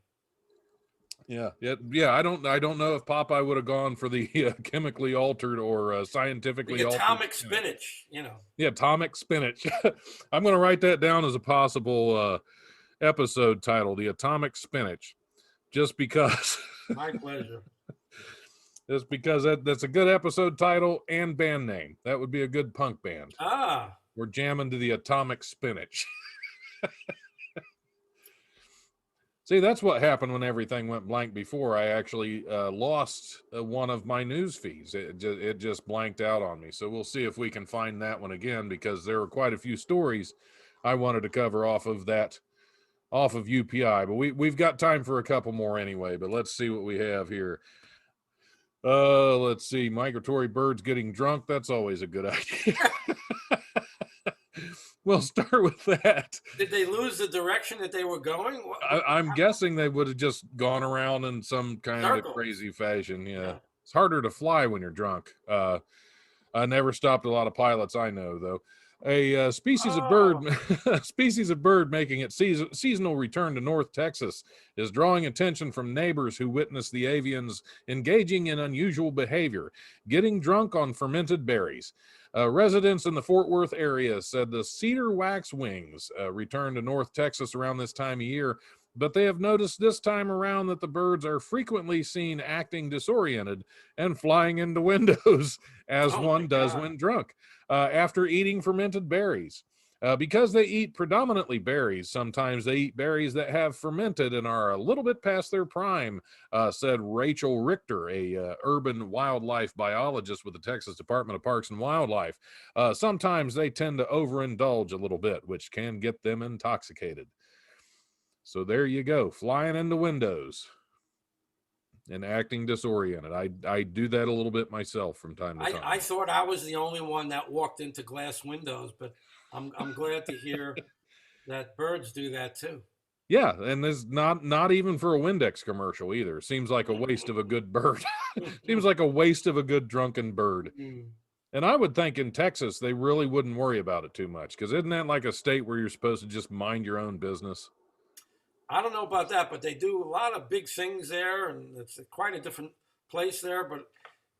Yeah. I don't know if Popeye would have gone for the chemically altered or scientifically altered atomic spinach. Yeah, atomic spinach. I'm going to write that down as a possible episode title: the atomic spinach, just because. My pleasure. Just because that's a good episode title and band name. That would be a good punk band. Ah. We're jamming to the Atomic Spinach. See, that's what happened when everything went blank before. I actually lost one of my news feeds. It just blanked out on me. So we'll see if we can find that one again, because there were quite a few stories I wanted to cover off of UPI. But we've got time for a couple more anyway. But let's see what we have here. Let's see. Migratory birds getting drunk. That's always a good idea. We'll start with that. Did they lose the direction that they were going? I'm guessing they would have just gone around in some kind Circles. of crazy fashion. Yeah. Yeah. It's harder to fly when you're drunk. I never stopped a lot of pilots I know, though. A species of bird making its seasonal return to North Texas is drawing attention from neighbors who witnessed the avians engaging in unusual behavior, getting drunk on fermented berries. Residents in the Fort Worth area said the cedar waxwings return to North Texas around this time of year, but they have noticed this time around that the birds are frequently seen acting disoriented and flying into windows, as one does when drunk, after eating fermented berries. Because they eat predominantly berries, sometimes they eat berries that have fermented and are a little bit past their prime, said Rachel Richter, a urban wildlife biologist with the Texas Department of Parks and Wildlife. Sometimes they tend to overindulge a little bit, which can get them intoxicated. So there you go, flying into windows and acting disoriented. I do that a little bit myself from time to time. I thought I was the only one that walked into glass windows, but I'm glad to hear that birds do that too. Yeah, and there's not even for a Windex commercial either. Seems like a waste of a good bird. Seems like a waste of a good drunken bird. And I would think in Texas they really wouldn't worry about it too much, because isn't that like a state where you're supposed to just mind your own business? I don't know about that, but they do a lot of big things there, and it's quite a different place there. But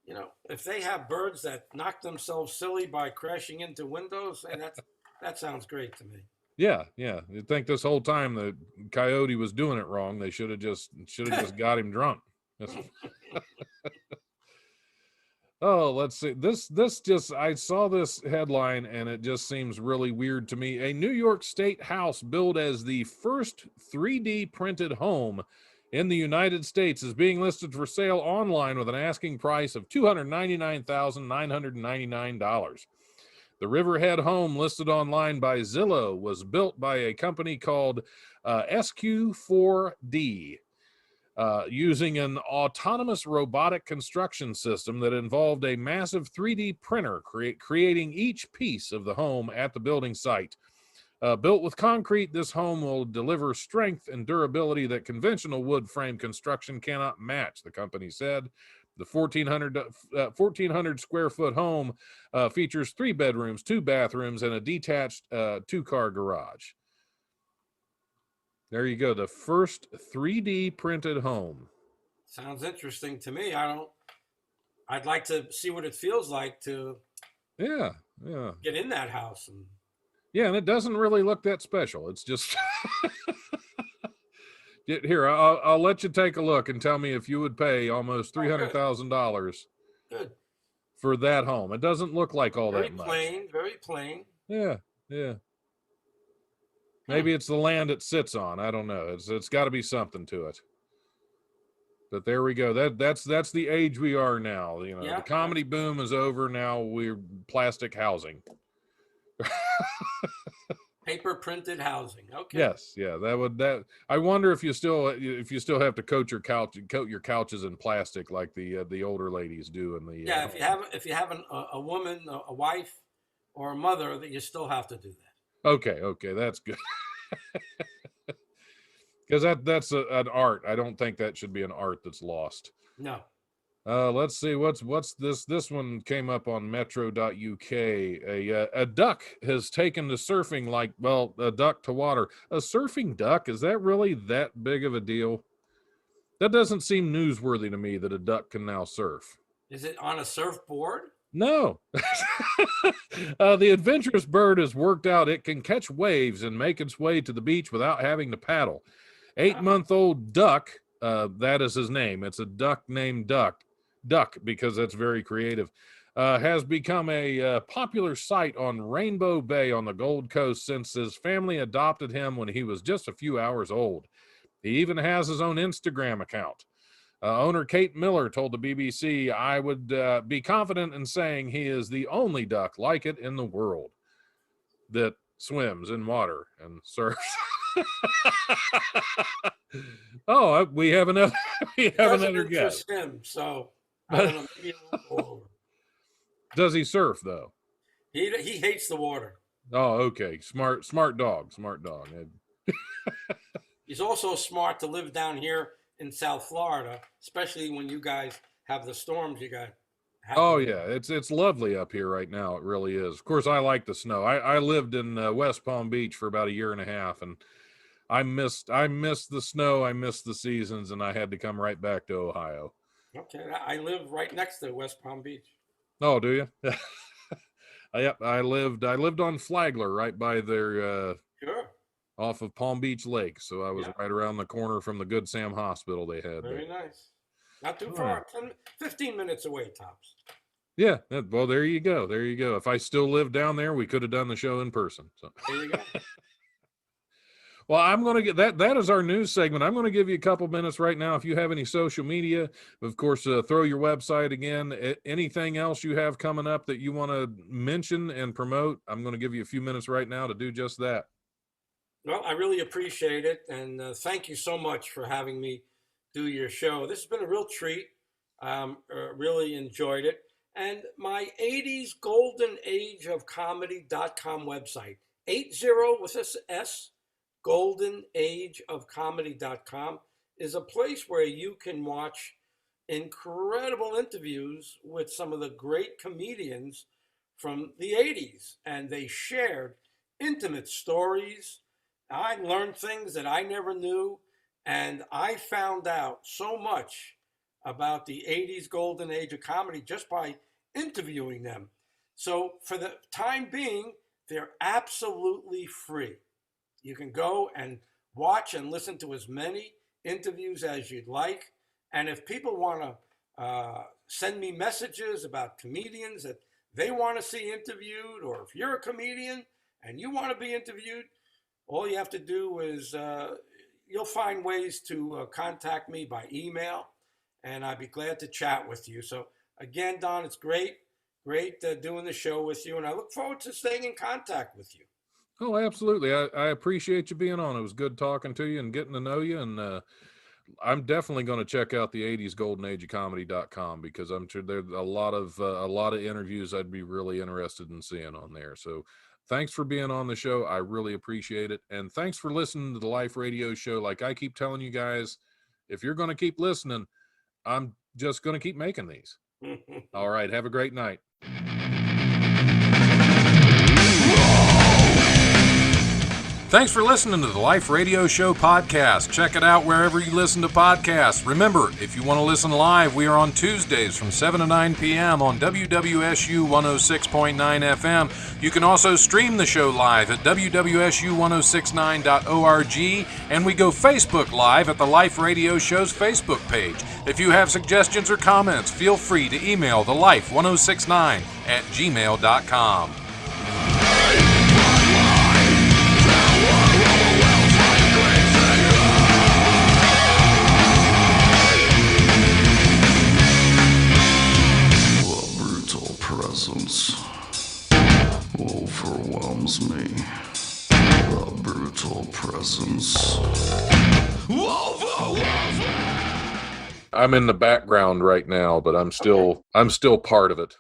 you know, if they have birds that knock themselves silly by crashing into windows, and that sounds great to me. Yeah. You'd think this whole time the coyote was doing it wrong. They should have just got him drunk. Oh, let's see. This just, I saw this headline and it just seems really weird to me. A New York State house built as the first 3D printed home in the United States is being listed for sale online with an asking price of $299,999. The Riverhead home, listed online by Zillow, was built by a company called SQ4D, using an autonomous robotic construction system that involved a massive 3D printer creating each piece of the home at the building site. Built with concrete, this home will deliver strength and durability that conventional wood frame construction cannot match, the company said. The 1,400 square foot home features 3 bedrooms, 2 bathrooms, and a detached 2-car garage. There you go. The first 3D printed home. Sounds interesting to me. I'd like to see what it feels like to get in that house. And it doesn't really look that special. It's just here. I'll let you take a look and tell me if you would pay almost $300,000 for that home. It doesn't look like all that much. Very plain. Yeah. Maybe it's the land it sits on. I don't know. It's got to be something to it. But there we go. That's the age we are now. You know, the comedy boom is over. Now we're plastic housing. Paper printed housing. Okay. Yes, yeah. I wonder if you still have to coat your couches in plastic like the older ladies do in the. Yeah, if you have a woman, a wife, or a mother, that you still have to do that. Okay, that's good. Because that's an art. I don't think that should be an art that's lost. No. Let's see what's this. This one came up on metro.uk. A duck has taken to surfing like, well, a duck to water. A surfing duck, is that really that big of a deal? That doesn't seem newsworthy to me that a duck can now surf. Is it on a surfboard? No. The adventurous bird has worked out it can catch waves and make its way to the beach without having to paddle. 8-month-old Duck, that is his name. It's a duck named Duck. duck, because that's very creative, has become a popular sight on Rainbow Bay on the Gold Coast since his family adopted him when he was just a few hours old. He even has his own Instagram account. Owner Kate Miller told the BBC, "I would be confident in saying he is the only duck like it in the world that swims in water and surfs." Oh, we have another. We have another guest. Him, so I don't know. Maybe it will go over. Does he surf though? He hates the water. Oh, okay. Smart dog. He's also smart to live down here in South Florida, especially when you guys have the storms you got. Oh yeah, it's lovely up here right now. It really is. Of course, I like the snow. I lived in West Palm Beach for about a year and a half, and I missed the snow. I missed the seasons, and I had to come right back to Ohio. Okay, I live right next to West Palm Beach. Oh, do you? Yep, I lived on Flagler, right by their Sure. Off of Palm Beach Lake, so I was right around the corner from the Good Sam Hospital they had. Very there. nice. Not too far. 15 minutes away, tops. Yeah, well, there you go. There you go. If I still lived down there, we could have done the show in person. So. There you go. Well, I'm going to get that is our news segment. I'm going to give you a couple minutes right now. If you have any social media, of course, throw your website again. Anything else you have coming up that you want to mention and promote, I'm going to give you a few minutes right now to do just that. Well, I really appreciate it. And thank you so much for having me do your show. This has been a real treat. Really enjoyed it. And my 80s Golden Age of Comedy.com website, 80 with this S, goldenageofcomedy.com, is a place where you can watch incredible interviews with some of the great comedians from the 80s. And they shared intimate stories. I learned things that I never knew. And I found out so much about the 80s Golden Age of Comedy just by interviewing them. So for the time being, they're absolutely free. You can go and watch and listen to as many interviews as you'd like. And if people want to send me messages about comedians that they want to see interviewed, or if you're a comedian and you want to be interviewed, all you have to do is you'll find ways to contact me by email, and I'd be glad to chat with you. So again, Don, it's great doing the show with you, and I look forward to staying in contact with you. Oh, absolutely. I appreciate you being on. It was good talking to you and getting to know you. And I'm definitely going to check out the 80s Golden Age of Comedy.com, because I'm sure there's a lot of interviews I'd be really interested in seeing on there. So thanks for being on the show. I really appreciate it. And thanks for listening to the Life Radio Show. Like I keep telling you guys, if you're going to keep listening, I'm just going to keep making these. All right. Have a great night. Thanks for listening to the Life Radio Show podcast. Check it out wherever you listen to podcasts. Remember, if you want to listen live, we are on Tuesdays from 7 to 9 p.m. on WWSU 106.9 FM. You can also stream the show live at WWSU1069.org, and we go Facebook Live at the Life Radio Show's Facebook page. If you have suggestions or comments, feel free to email thelife1069@gmail.com. Presence overwhelms me. The brutal presence overwhelms me. I'm in the background right now, but I'm still part of it.